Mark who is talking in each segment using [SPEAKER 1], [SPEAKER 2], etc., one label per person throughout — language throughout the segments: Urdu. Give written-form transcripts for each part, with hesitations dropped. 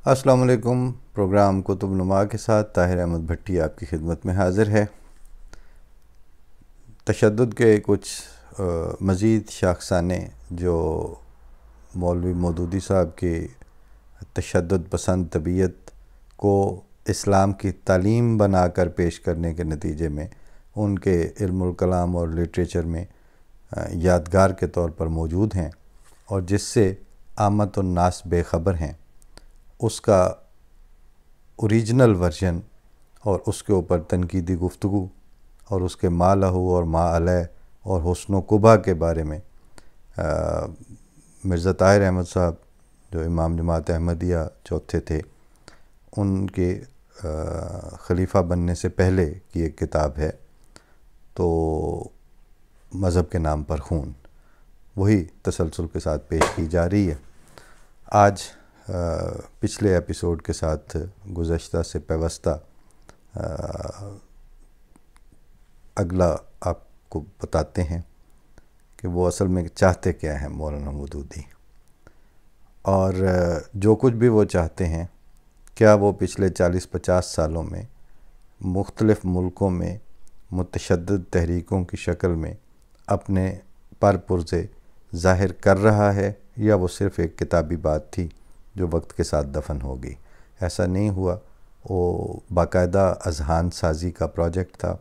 [SPEAKER 1] السلام علیکم۔ پروگرام کتب نما کے ساتھ طاہر احمد بھٹی آپ کی خدمت میں حاضر ہے۔ تشدد کے کچھ مزید شاخسانے جو مولوی مودودی صاحب کی تشدد پسند طبیعت کو اسلام کی تعلیم بنا کر پیش کرنے کے نتیجے میں ان کے علم الکلام اور لٹریچر میں یادگار کے طور پر موجود ہیں، اور جس سے عامت الناس بے خبر ہیں، اس کا اوریجنل ورژن اور اس کے اوپر تنقیدی گفتگو اور اس کے ما لہو اور ما علیہ اور حسن و قبح کے بارے میں مرزا طاہر احمد صاحب جو امام جماعت احمدیہ چوتھے تھے، ان کے خلیفہ بننے سے پہلے کی ایک کتاب ہے، تو مذہب کے نام پر خون، وہی تسلسل کے ساتھ پیش کی جا رہی ہے۔ آج پچھلے ایپیسوڈ کے ساتھ گزشتہ سے پیوستہ اگلا آپ کو بتاتے ہیں کہ وہ اصل میں چاہتے کیا ہیں مولانا مودودی، اور جو کچھ بھی وہ چاہتے ہیں، کیا وہ پچھلے 40-50 سالوں میں مختلف ملکوں میں متشدد تحریکوں کی شکل میں اپنے پرپرزے ظاہر کر رہا ہے، یا وہ صرف ایک کتابی بات تھی جو وقت کے ساتھ دفن ہوگی؟ ایسا نہیں ہوا، وہ باقاعدہ اذہان سازی کا پروجیکٹ تھا۔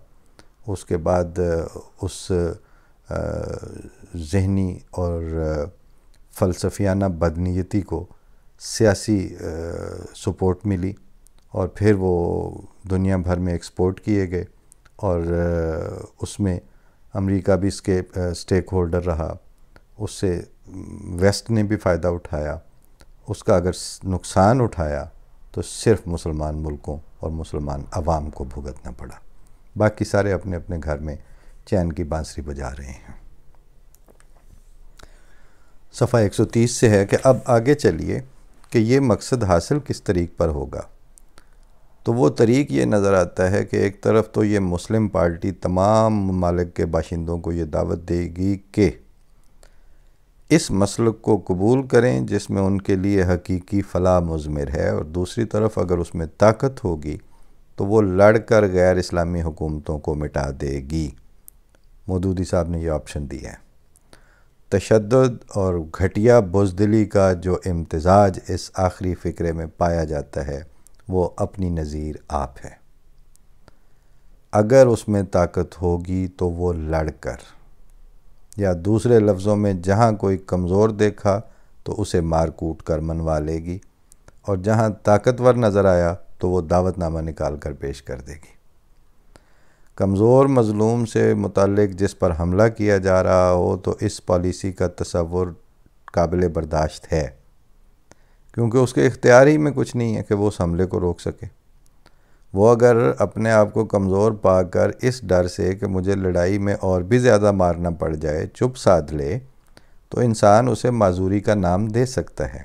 [SPEAKER 1] اس کے بعد اس ذہنی اور فلسفیانہ بدنیتی کو سیاسی سپورٹ ملی، اور پھر وہ دنیا بھر میں ایکسپورٹ کیے گئے، اور اس میں امریکہ بھی اس کے سٹیک ہولڈر رہا۔ اس سے ویسٹ نے بھی فائدہ اٹھایا، اس کا اگر نقصان اٹھایا تو صرف مسلمان ملکوں اور مسلمان عوام کو بھگتنا پڑا، باقی سارے اپنے اپنے گھر میں چین کی بانسری بجا رہے ہیں۔ صفحہ 130 سے ہے کہ اب آگے چلیے کہ یہ مقصد حاصل کس طریق پر ہوگا۔ تو وہ طریق یہ نظر آتا ہے کہ ایک طرف تو یہ مسلم پارٹی تمام ممالک کے باشندوں کو یہ دعوت دے گی کہ اس مسلک کو قبول کریں جس میں ان کے لیے حقیقی فلاح مضمر ہے، اور دوسری طرف اگر اس میں طاقت ہوگی تو وہ لڑ کر غیر اسلامی حکومتوں کو مٹا دے گی۔ مودودی صاحب نے یہ آپشن دیا ہے۔ تشدد اور گھٹیا بزدلی کا جو امتزاج اس آخری فقرے میں پایا جاتا ہے وہ اپنی نظیر آپ ہے۔ اگر اس میں طاقت ہوگی تو وہ لڑ کر، یا دوسرے لفظوں میں جہاں کوئی کمزور دیکھا تو اسے مار کوٹ کر منوا لے گی، اور جہاں طاقتور نظر آیا تو وہ دعوت نامہ نکال کر پیش کر دے گی۔ کمزور مظلوم سے متعلق جس پر حملہ کیا جا رہا ہو تو اس پالیسی کا تصور قابل برداشت ہے، کیونکہ اس کے اختیار ہی میں کچھ نہیں ہے کہ وہ اس حملے کو روک سکے۔ وہ اگر اپنے آپ کو کمزور پا کر اس ڈر سے کہ مجھے لڑائی میں اور بھی زیادہ مارنا پڑ جائے چپ سادھ لے تو انسان اسے معذوری کا نام دے سکتا ہے،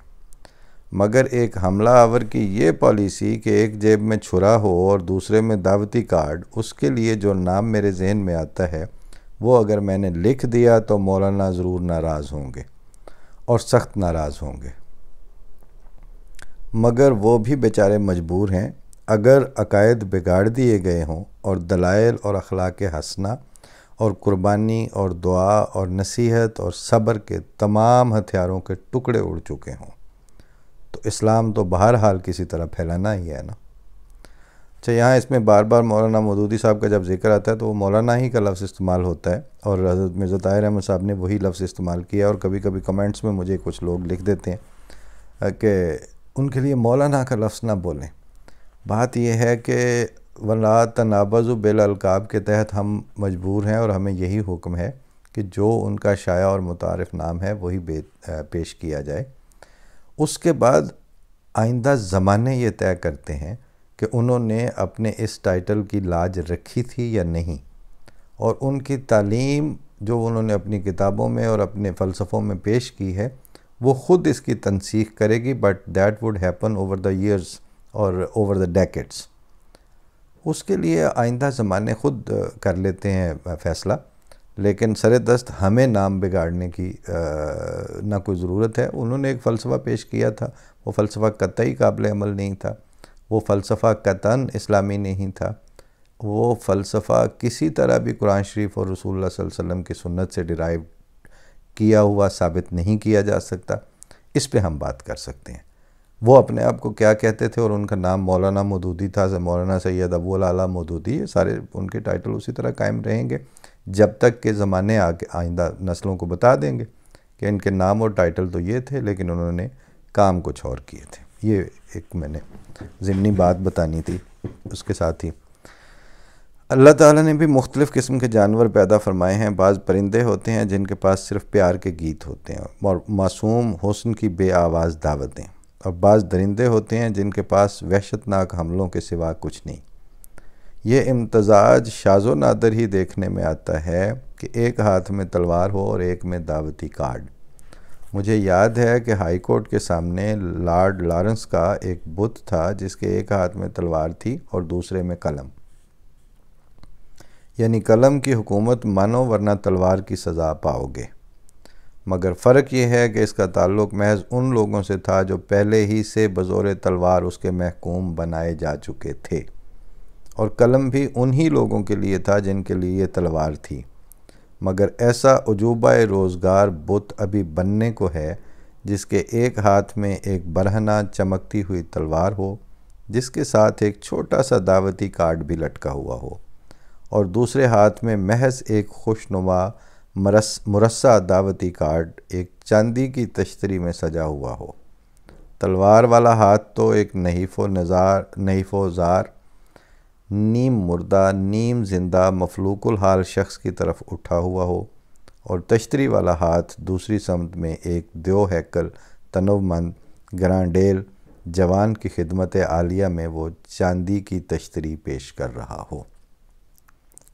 [SPEAKER 1] مگر ایک حملہ آور کی یہ پالیسی کہ ایک جیب میں چھرا ہو اور دوسرے میں دعوتی کارڈ، اس کے لیے جو نام میرے ذہن میں آتا ہے وہ اگر میں نے لکھ دیا تو مولانا ضرور ناراض ہوں گے، اور سخت ناراض ہوں گے، مگر وہ بھی بیچارے مجبور ہیں۔ اگر عقائد بگاڑ دیے گئے ہوں اور دلائل اور اخلاق حسنہ اور قربانی اور دعا اور نصیحت اور صبر کے تمام ہتھیاروں کے ٹکڑے اڑ چکے ہوں، تو اسلام تو بہرحال کسی طرح پھیلانا ہی ہے نا۔ اچھا، یہاں اس میں بار بار مولانا مودودی صاحب کا جب ذکر آتا ہے تو وہ مولانا ہی کا لفظ استعمال ہوتا ہے، اور حضرت مرزا طاہر احمد صاحب نے وہی لفظ استعمال کیا، اور کبھی کبھی کمنٹس میں مجھے کچھ لوگ لکھ دیتے ہیں کہ ان کے لیے مولانا کا لفظ نہ بولیں۔ بات یہ ہے کہ وَلَا تَنَابَزُوا بِالْأَلْقَابِ کے تحت ہم مجبور ہیں، اور ہمیں یہی حکم ہے کہ جو ان کا شائع اور متعارف نام ہے وہی پیش کیا جائے۔ اس کے بعد آئندہ زمانے یہ طے کرتے ہیں کہ انہوں نے اپنے اس ٹائٹل کی لاج رکھی تھی یا نہیں، اور ان کی تعلیم جو انہوں نے اپنی کتابوں میں اور اپنے فلسفوں میں پیش کی ہے وہ خود اس کی تنسیخ کرے گی، but that would happen over the years اور اوور دا ڈیکیڈز۔ اس کے لیے آئندہ زمانے خود کر لیتے ہیں فیصلہ، لیکن سر دست ہمیں نام بگاڑنے کی نہ کوئی ضرورت ہے۔ انہوں نے ایک فلسفہ پیش کیا تھا، وہ فلسفہ قطعی قابل عمل نہیں تھا، وہ فلسفہ قطعاً اسلامی نہیں تھا، وہ فلسفہ کسی طرح بھی قرآن شریف اور رسول اللہ صلی اللہ علیہ وسلم کی سنت سے ڈرائیو کیا ہوا ثابت نہیں کیا جا سکتا۔ اس پہ ہم بات کر سکتے ہیں۔ وہ اپنے آپ کو کیا کہتے تھے، اور ان کا نام مولانا مودودی تھا، مولانا سید ابو الاعلیٰ مودودی، یہ سارے ان کے ٹائٹل اسی طرح قائم رہیں گے جب تک کہ زمانے آئندہ نسلوں کو بتا دیں گے کہ ان کے نام اور ٹائٹل تو یہ تھے، لیکن انہوں نے کام کچھ اور کیے تھے۔ یہ ایک میں نے ضمنی بات بتانی تھی۔ اس کے ساتھ ہی اللہ تعالیٰ نے بھی مختلف قسم کے جانور پیدا فرمائے ہیں۔ بعض پرندے ہوتے ہیں جن کے پاس صرف پیار کے گیت ہوتے ہیں اور معصوم حسن کی بے آواز دعوتیں، اور بعض درندے ہوتے ہیں جن کے پاس وحشتناک حملوں کے سوا کچھ نہیں۔ یہ امتزاج شاذ و نادر ہی دیکھنے میں آتا ہے کہ ایک ہاتھ میں تلوار ہو اور ایک میں دعوتی کارڈ۔ مجھے یاد ہے کہ ہائی کورٹ کے سامنے لارڈ لارنس کا ایک بت تھا جس کے ایک ہاتھ میں تلوار تھی اور دوسرے میں قلم، یعنی قلم کی حکومت مانو ورنہ تلوار کی سزا پاؤ گے۔ مگر فرق یہ ہے کہ اس کا تعلق محض ان لوگوں سے تھا جو پہلے ہی سے بزور تلوار اس کے محکوم بنائے جا چکے تھے، اور قلم بھی انہی لوگوں کے لیے تھا جن کے لیے یہ تلوار تھی۔ مگر ایسا عجوبہ روزگار بت ابھی بننے کو ہے جس کے ایک ہاتھ میں ایک برہنہ چمکتی ہوئی تلوار ہو، جس کے ساتھ ایک چھوٹا سا دعوتی کارڈ بھی لٹکا ہوا ہو، اور دوسرے ہاتھ میں محض ایک خوشنما مرصع دعوتی کارڈ ایک چاندی کی تشتری میں سجا ہوا ہو۔ تلوار والا ہاتھ تو ایک نحیف و زار، نیم مردہ نیم زندہ مفلوق الحال شخص کی طرف اٹھا ہوا ہو، اور تشتری والا ہاتھ دوسری سمت میں ایک دیو ہیکل تنومند گرانڈیل جوان کی خدمت عالیہ میں وہ چاندی کی تشتری پیش کر رہا ہو۔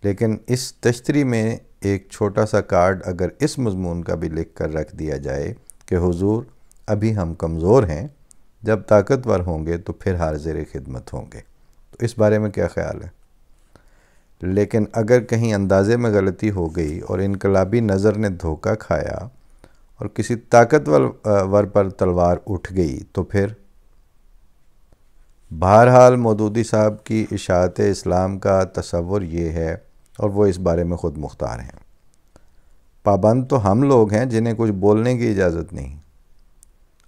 [SPEAKER 1] لیکن اس تشتری میں ایک چھوٹا سا کارڈ اگر اس مضمون کا بھی لکھ کر رکھ دیا جائے کہ حضور ابھی ہم کمزور ہیں، جب طاقتور ہوں گے تو پھر حاضر خدمت ہوں گے، تو اس بارے میں کیا خیال ہے؟ لیکن اگر کہیں اندازے میں غلطی ہو گئی اور انقلابی نظر نے دھوکہ کھایا اور کسی طاقتور پر تلوار اٹھ گئی تو پھر؟ بہرحال مودودی صاحب کی اشاعت اسلام کا تصور یہ ہے، اور وہ اس بارے میں خود مختار ہیں۔ پابند تو ہم لوگ ہیں جنہیں کچھ بولنے کی اجازت نہیں،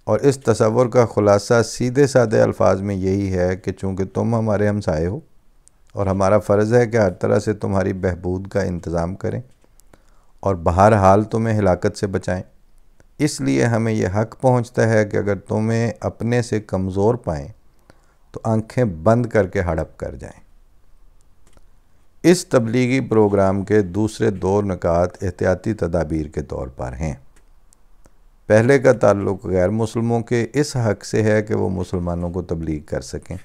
[SPEAKER 1] اور اس تصور کا خلاصہ سیدھے سادے الفاظ میں یہی ہے کہ چونکہ تم ہمارے ہمسائے ہو اور ہمارا فرض ہے کہ ہر طرح سے تمہاری بہبود کا انتظام کریں اور بہرحال تمہیں ہلاکت سے بچائیں، اس لیے ہمیں یہ حق پہنچتا ہے کہ اگر تمہیں اپنے سے کمزور پائیں تو آنکھیں بند کر کے ہڑپ کر جائیں۔ اس تبلیغی پروگرام کے دوسرے دو نکات احتیاطی تدابیر کے طور پر ہیں۔ پہلے کا تعلق غیر مسلموں کے اس حق سے ہے کہ وہ مسلمانوں کو تبلیغ کر سکیں۔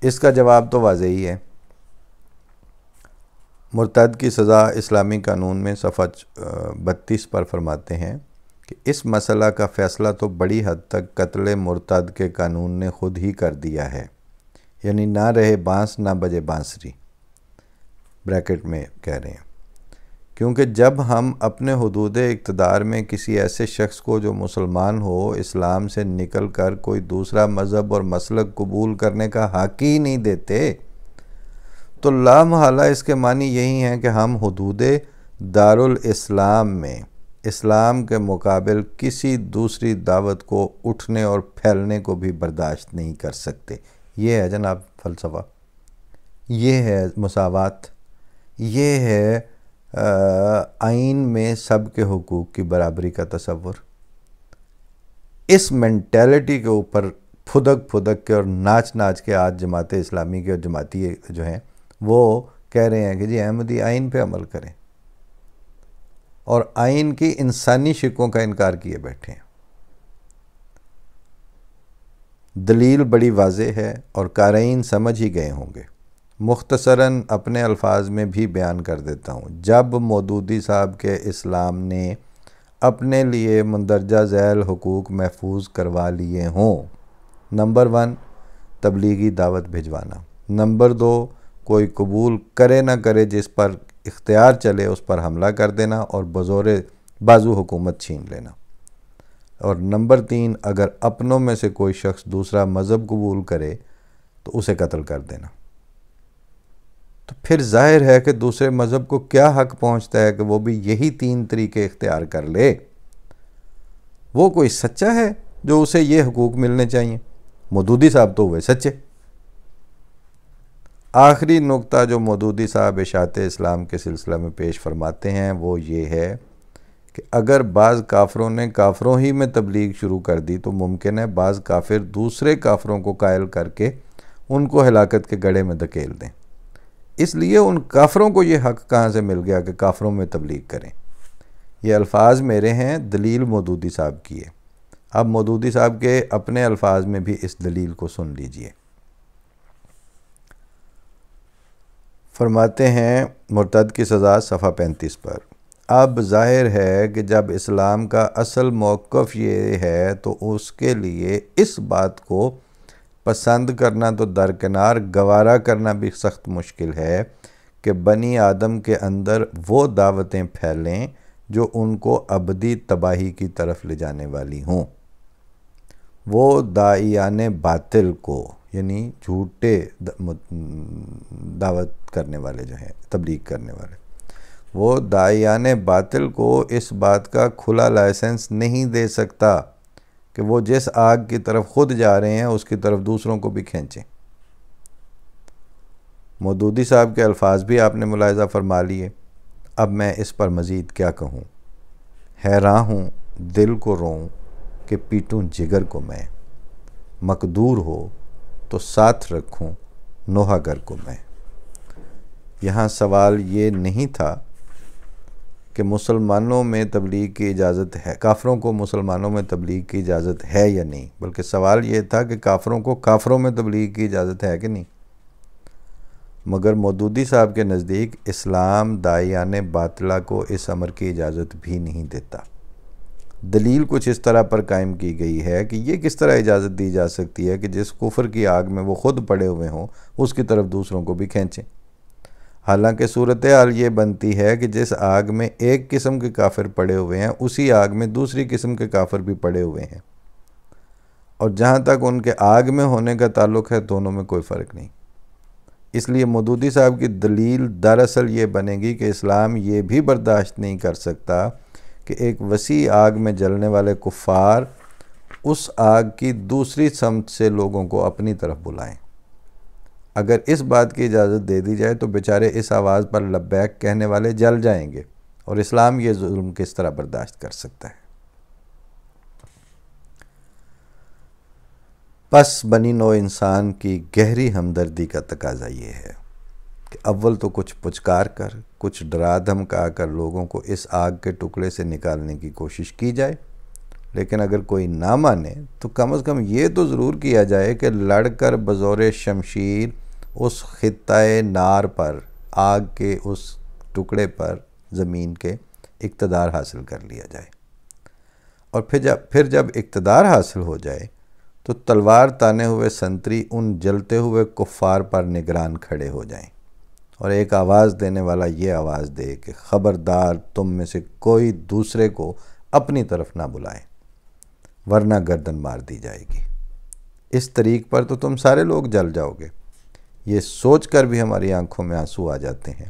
[SPEAKER 1] اس کا جواب تو واضح ہی ہے۔ مرتد کی سزا اسلامی قانون میں صفحہ 32 پر فرماتے ہیں کہ اس مسئلہ کا فیصلہ تو بڑی حد تک قتل مرتد کے قانون نے خود ہی کر دیا ہے، یعنی نہ رہے بانس نہ بجے بانسری، بریکٹ میں کہہ رہے ہیں، کیونکہ جب ہم اپنے حدود اقتدار میں کسی ایسے شخص کو جو مسلمان ہو اسلام سے نکل کر کوئی دوسرا مذہب اور مسلک قبول کرنے کا حق ہی نہیں دیتے، تو لا محالہ اس کے معنی یہی ہیں کہ ہم حدود دارالاسلام میں اسلام کے مقابل کسی دوسری دعوت کو اٹھنے اور پھیلنے کو بھی برداشت نہیں کر سکتے۔ یہ ہے جناب فلسفہ، یہ ہے مساوات، یہ ہے آئین میں سب کے حقوق کی برابری کا تصور۔ اس مینٹیلٹی کے اوپر پھدک کے اور ناچ کے آج جماعت اسلامی کے اور جماعتی جو ہیں وہ کہہ رہے ہیں کہ جی احمدی آئین پہ عمل کریں، اور آئین کی انسانی شکوں کا انکار کیے بیٹھے ہیں۔ دلیل بڑی واضح ہے اور قارئین سمجھ ہی گئے ہوں گے۔ مختصراً اپنے الفاظ میں بھی بیان کر دیتا ہوں۔ جب مودودی صاحب کے اسلام نے اپنے لیے مندرجہ ذیل حقوق محفوظ کروا لیے ہوں، نمبر 1 تبلیغی دعوت بھجوانا، نمبر 2 کوئی قبول کرے نہ کرے جس پر اختیار چلے اس پر حملہ کر دینا اور بزور بازو حکومت چھین لینا۔ اور نمبر 3، اگر اپنوں میں سے کوئی شخص دوسرا مذہب قبول کرے تو اسے قتل کر دینا۔ تو پھر ظاہر ہے کہ دوسرے مذہب کو کیا حق پہنچتا ہے کہ وہ بھی یہی 3 طریقے اختیار کر لے؟ وہ کوئی سچا ہے جو اسے یہ حقوق ملنے چاہیے؟ مودودی صاحب تو ہوئے سچے۔ آخری نقطہ جو مودودی صاحب اشاعت اسلام کے سلسلہ میں پیش فرماتے ہیں وہ یہ ہے کہ اگر بعض کافروں نے کافروں ہی میں تبلیغ شروع کر دی تو ممکن ہے بعض کافر دوسرے کافروں کو قائل کر کے ان کو ہلاکت کے گڑھے میں دھکیل دیں۔ اس لیے ان کافروں کو یہ حق کہاں سے مل گیا کہ کافروں میں تبلیغ کریں؟ یہ الفاظ میرے ہیں، دلیل مودودی صاحب کی ہے۔ اب مودودی صاحب کے اپنے الفاظ میں بھی اس دلیل کو سن لیجئے۔ فرماتے ہیں مرتد کی سزا، صفحہ 35 پر، اب ظاہر ہے کہ جب اسلام کا اصل موقف یہ ہے تو اس کے لیے اس بات کو پسند کرنا تو درکنار، گوارا کرنا بھی سخت مشکل ہے کہ بنی آدم کے اندر وہ دعوتیں پھیلیں جو ان کو ابدی تباہی کی طرف لے جانے والی ہوں۔ وہ داعیان باطل کو، یعنی جھوٹے دعوت کرنے والے جو ہیں، تبلیغ کرنے والے، وہ داعیان باطل کو اس بات کا کھلا لائسنس نہیں دے سکتا کہ وہ جس آگ کی طرف خود جا رہے ہیں اس کی طرف دوسروں کو بھی کھینچیں۔ مودودی صاحب کے الفاظ بھی آپ نے ملاحظہ فرما لیے۔ اب میں اس پر مزید کیا کہوں؟ حیران ہوں، دل کو روں کہ پیٹوں جگر کو میں، مقدور ہو تو ساتھ رکھوں نوحہ گر کو میں۔ یہاں سوال یہ نہیں تھا کہ مسلمانوں میں تبلیغ کی اجازت ہے، کافروں کو مسلمانوں میں تبلیغ کی اجازت ہے یا نہیں، بلکہ سوال یہ تھا کہ کافروں کو کافروں میں تبلیغ کی اجازت ہے کہ نہیں۔ مگر مودودی صاحب کے نزدیک اسلام داعیان باطلہ کو اس امر کی اجازت بھی نہیں دیتا۔ دلیل کچھ اس طرح پر قائم کی گئی ہے کہ یہ کس طرح اجازت دی جا سکتی ہے کہ جس کفر کی آگ میں وہ خود پڑے ہوئے ہوں اس کی طرف دوسروں کو بھی کھینچیں۔ حالانکہ صورتحال یہ بنتی ہے کہ جس آگ میں ایک قسم کے کافر پڑے ہوئے ہیں اسی آگ میں دوسری قسم کے کافر بھی پڑے ہوئے ہیں، اور جہاں تک ان کے آگ میں ہونے کا تعلق ہے دونوں میں کوئی فرق نہیں۔ اس لیے مودودی صاحب کی دلیل دراصل یہ بنے گی کہ اسلام یہ بھی برداشت نہیں کر سکتا کہ ایک وسیع آگ میں جلنے والے کفار اس آگ کی دوسری سمت سے لوگوں کو اپنی طرف بلائیں۔ اگر اس بات کی اجازت دے دی جائے تو بیچارے اس آواز پر لبیک کہنے والے جل جائیں گے، اور اسلام یہ ظلم کس طرح برداشت کر سکتا ہے؟ پس بنی نوع انسان کی گہری ہمدردی کا تقاضا یہ ہے کہ اول تو کچھ پچکار کر، کچھ ڈرا دھمکا کر لوگوں کو اس آگ کے ٹکڑے سے نکالنے کی کوشش کی جائے، لیکن اگر کوئی نہ مانے تو کم از کم یہ تو ضرور کیا جائے کہ لڑ کر بزور شمشیر اس خطۂ نار پر، آگ کے اس ٹکڑے پر زمین کے اقتدار حاصل کر لیا جائے، اور پھر جب اقتدار حاصل ہو جائے تو تلوار تانے ہوئے سنتری ان جلتے ہوئے کفار پر نگران کھڑے ہو جائیں، اور ایک آواز دینے والا یہ آواز دے کہ خبردار تم میں سے کوئی دوسرے کو اپنی طرف نہ بلائیں ورنہ گردن مار دی جائے گی۔ اس طریق پر تو تم سارے لوگ جل جاؤ گے۔ یہ سوچ کر بھی ہماری آنکھوں میں آنسو آ جاتے ہیں۔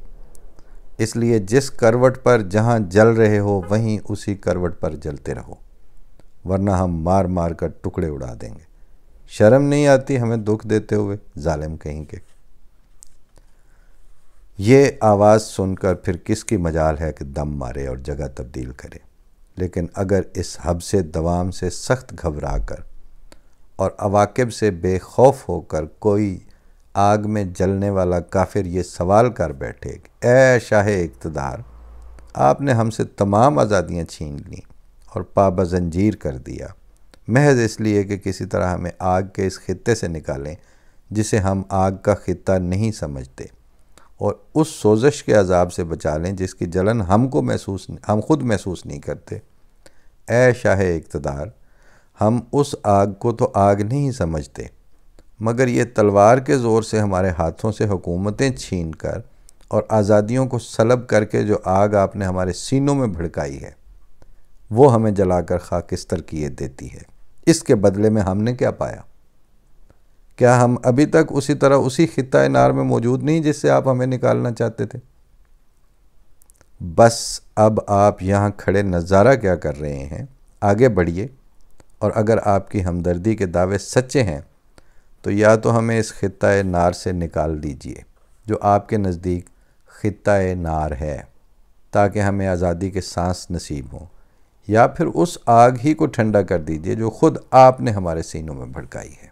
[SPEAKER 1] اس لیے جس کروٹ پر جہاں جل رہے ہو وہیں اسی کروٹ پر جلتے رہو، ورنہ ہم مار مار کر ٹکڑے اڑا دیں گے۔ شرم نہیں آتی ہمیں دکھ دیتے ہوئے، ظالم کہیں کے؟ یہ آواز سن کر پھر کس کی مجال ہے کہ دم مارے اور جگہ تبدیل کرے؟ لیکن اگر اس حبس دوام سے سخت گھبرا کر اور عواقب سے بے خوف ہو کر کوئی آگ میں جلنے والا کافر یہ سوال کر بیٹھے کہ اے شاہ اقتدار، آپ نے ہم سے تمام آزادیاں چھین لیں اور پابند زنجیر کر دیا، محض اس لیے کہ کسی طرح ہمیں آگ کے اس خطے سے نکالیں جسے ہم آگ کا خطہ نہیں سمجھتے، اور اس سوزش کے عذاب سے بچا لیں جس کی جلن ہم خود محسوس نہیں کرتے۔ اے شاہ اقتدار، ہم اس آگ کو تو آگ نہیں سمجھتے، مگر یہ تلوار کے زور سے ہمارے ہاتھوں سے حکومتیں چھین کر اور آزادیوں کو سلب کر کے جو آگ آپ نے ہمارے سینوں میں بھڑکائی ہے وہ ہمیں جلا کر خاکستر کیے دیتی ہے۔ اس کے بدلے میں ہم نے کیا پایا؟ کیا ہم ابھی تک اسی طرح اسی خطہ نار میں موجود نہیں جس سے آپ ہمیں نکالنا چاہتے تھے؟ بس اب آپ یہاں کھڑے نظارہ کیا کر رہے ہیں؟ آگے بڑھیے، اور اگر آپ کی ہمدردی کے دعوے سچے ہیں تو یا تو ہمیں اس خطہ نار سے نکال دیجئے جو آپ کے نزدیک خطہ نار ہے، تاکہ ہمیں آزادی کے سانس نصیب ہوں، یا پھر اس آگ ہی کو ٹھنڈا کر دیجئے جو خود آپ نے ہمارے سینوں میں بھڑکائی ہے۔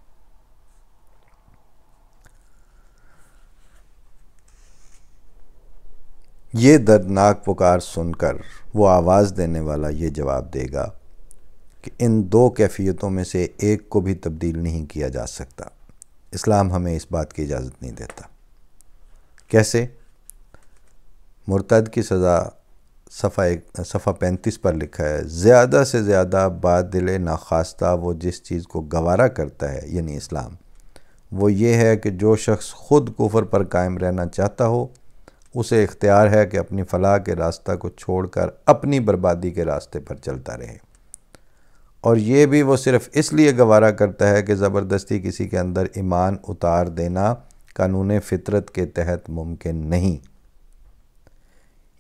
[SPEAKER 1] یہ دردناک پکار سن کر وہ آواز دینے والا یہ جواب دے گا کہ ان دو کیفیتوں میں سے ایک کو بھی تبدیل نہیں کیا جا سکتا۔ اسلام ہمیں اس بات کی اجازت نہیں دیتا۔ کیسے؟ مرتد کی سزا صفحہ 35 پر لکھا ہے، زیادہ سے زیادہ بادل ناخواستہ وہ جس چیز کو گوارا کرتا ہے، یعنی اسلام، وہ یہ ہے کہ جو شخص خود کفر پر قائم رہنا چاہتا ہو اسے اختیار ہے کہ اپنی فلاح کے راستہ کو چھوڑ کر اپنی بربادی کے راستے پر چلتا رہے، اور یہ بھی وہ صرف اس لیے گوارا کرتا ہے کہ زبردستی کسی کے اندر ایمان اتار دینا قانون فطرت کے تحت ممکن نہیں۔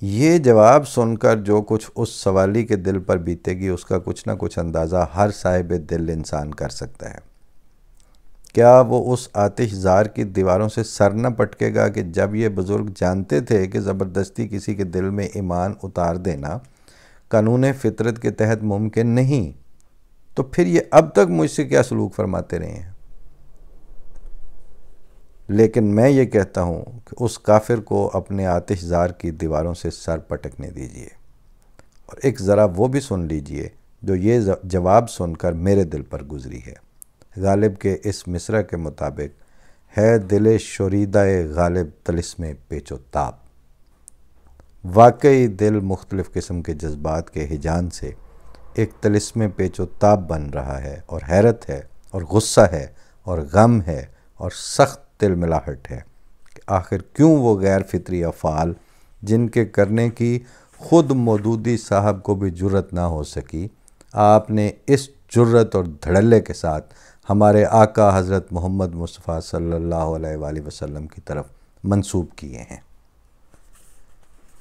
[SPEAKER 1] یہ جواب سن کر جو کچھ اس سوالی کے دل پر بیتے گی اس کا کچھ نہ کچھ اندازہ ہر صاحب دل انسان کر سکتا ہے۔ کیا وہ اس آتش زار کی دیواروں سے سر نہ پٹکے گا کہ جب یہ بزرگ جانتے تھے کہ زبردستی کسی کے دل میں ایمان اتار دینا قانون فطرت کے تحت ممکن نہیں، تو پھر یہ اب تک مجھ سے کیا سلوک فرماتے رہے ہیں؟ لیکن میں یہ کہتا ہوں کہ اس کافر کو اپنے آتش زار کی دیواروں سے سر پٹکنے دیجئے، اور ایک ذرا وہ بھی سن لیجئے جو یہ جواب سن کر میرے دل پر گزری ہے۔ غالب کے اس مصرع کے مطابق ہے دل شوریدہ غالب طلسم پیچ و تاب۔ واقعی دل مختلف قسم کے جذبات کے ہیجان سے ایک طلسم پیچ و تاب بن رہا ہے، اور حیرت ہے اور غصہ ہے اور غم ہے اور سخت دل ملاحٹ ہے کہ آخر کیوں وہ غیر فطری افعال جن کے کرنے کی خود مودودی صاحب کو بھی جرت نہ ہو سکی، آپ نے اس جرت اور دھڑلے کے ساتھ ہمارے آقا حضرت محمد مصطفیٰ صلی اللہ علیہ وآلہ وسلم کی طرف منسوب کیے ہیں۔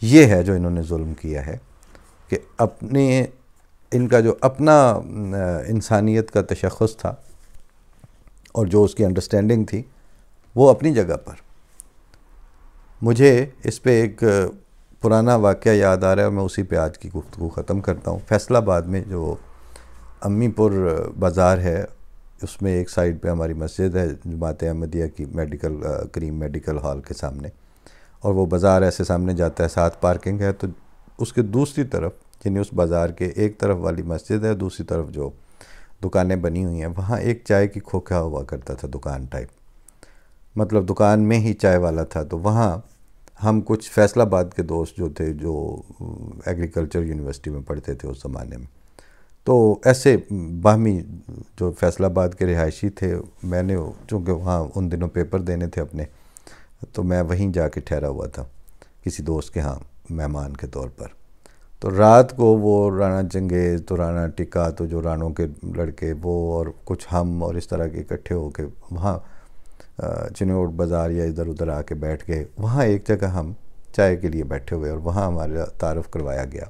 [SPEAKER 1] یہ ہے جو انہوں نے ظلم کیا ہے کہ ان کا جو اپنا انسانیت کا تشخص تھا اور جو اس کی انڈرسٹینڈنگ تھی وہ اپنی جگہ پر۔ مجھے اس پہ ایک پرانا واقعہ یاد آ رہا ہے اور میں اسی پہ آج کی گفتگو ختم کرتا ہوں۔ فیصل آباد میں جو امی پور بازار ہے، اس میں ایک سائیڈ پہ ہماری مسجد ہے جماعت احمدیہ کی، کریم میڈیکل ہال کے سامنے، اور وہ بازار ایسے سامنے جاتا ہے، ساتھ پارکنگ ہے، تو اس کے دوسری طرف، یعنی اس بازار کے ایک طرف والی مسجد ہے، دوسری طرف جو دکانیں بنی ہوئی ہیں، وہاں ایک چائے کی کھوکھا ہوا کرتا تھا، دکان ٹائپ، مطلب دکان میں ہی چائے والا تھا۔ تو وہاں ہم کچھ فیصل آباد کے دوست جو تھے، جو ایگریکلچر یونیورسٹی میں پڑھتے تھے اس زمانے میں، تو ایسے باہمی جو فیصل آباد کے رہائشی تھے، میں نے چونکہ وہاں ان دنوں پیپر دینے تھے اپنے، تو میں وہیں جا کے ٹھہرا ہوا تھا کسی دوست کے ہاں مہمان کے طور پر۔ تو رات کو وہ رانا چنگیز، تو رانا ٹکا، تو جو رانوں کے لڑکے وہ اور کچھ ہم اور اس طرح کے اکٹھے ہو کے وہاں چنوٹ بازار یا ادھر ادھر آ کے بیٹھ گئے۔ وہاں ایک جگہ ہم چائے کے لیے بیٹھے ہوئے، اور وہاں ہمارا تعارف کروایا گیا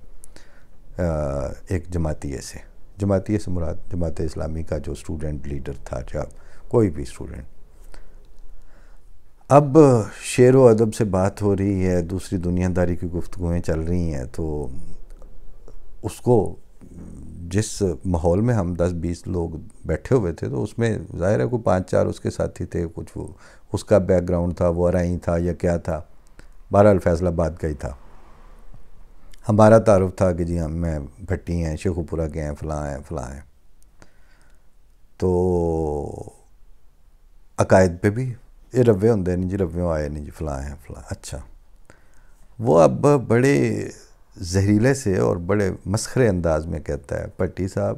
[SPEAKER 1] ایک جماعتیے سے۔ جماعتیے سے مراد جماعت اسلامی کا جو اسٹوڈنٹ لیڈر تھا، یا کوئی بھی اسٹوڈنٹ۔ اب شعر و ادب سے بات ہو رہی ہے، دوسری دنیا داری کی گفتگویں چل رہی ہیں، تو اس کو جس ماحول میں ہم 10-20 لوگ بیٹھے ہوئے تھے، تو اس میں ظاہر ہے کوئی 5-4 اس کے ساتھی تھے، کچھ وہ اس کا بیک گراؤنڈ تھا، وہ ارائیں تھا یا کیا تھا، بہرحال فیصل آباد کا ہی تھا۔ ہمارا تعارف تھا کہ جی میں بھٹی ہیں، شیخو پورہ کے ہیں، فلاں ہیں فلاں ہیں۔ تو عقائد پہ بھی یہ روے ہوندے نہیں جی، رویوں آئے نہیں جی، فلاں ہیں فلاں، اچھا۔ وہ اب بڑے زہریلے سے اور بڑے مسخرے انداز میں کہتا ہے، پٹی صاحب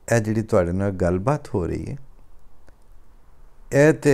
[SPEAKER 1] اے جڑی تواڈے نال گل بات ہو رہی ہے، ਇਹ ਤੇ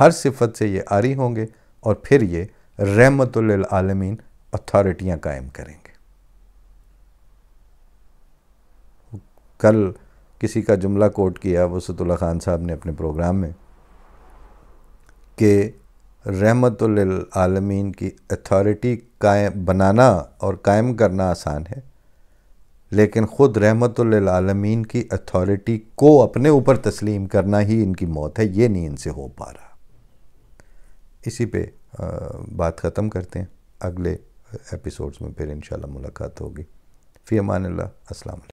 [SPEAKER 1] ہر صفت سے یہ عاری ہوں گے اور پھر یہ رحمت للعالمین اتھارٹیاں قائم کریں گے۔ کل کسی کا جملہ کوٹ کیا وسعت اللہ خان صاحب نے اپنے پروگرام میں کہ رحمت للعالمین کی اتھارٹی بنانا اور قائم کرنا آسان ہے، لیکن خود رحمت للعالمین کی اتھارٹی کو اپنے اوپر تسلیم کرنا ہی ان کی موت ہے، یہ نہیں ان سے ہو پا رہا۔ اسی پہ بات ختم کرتے ہیں، اگلے ایپیسوڈز میں پھر انشاءاللہ ملاقات ہوگی۔ فی امان اللہ، السلام علیکم۔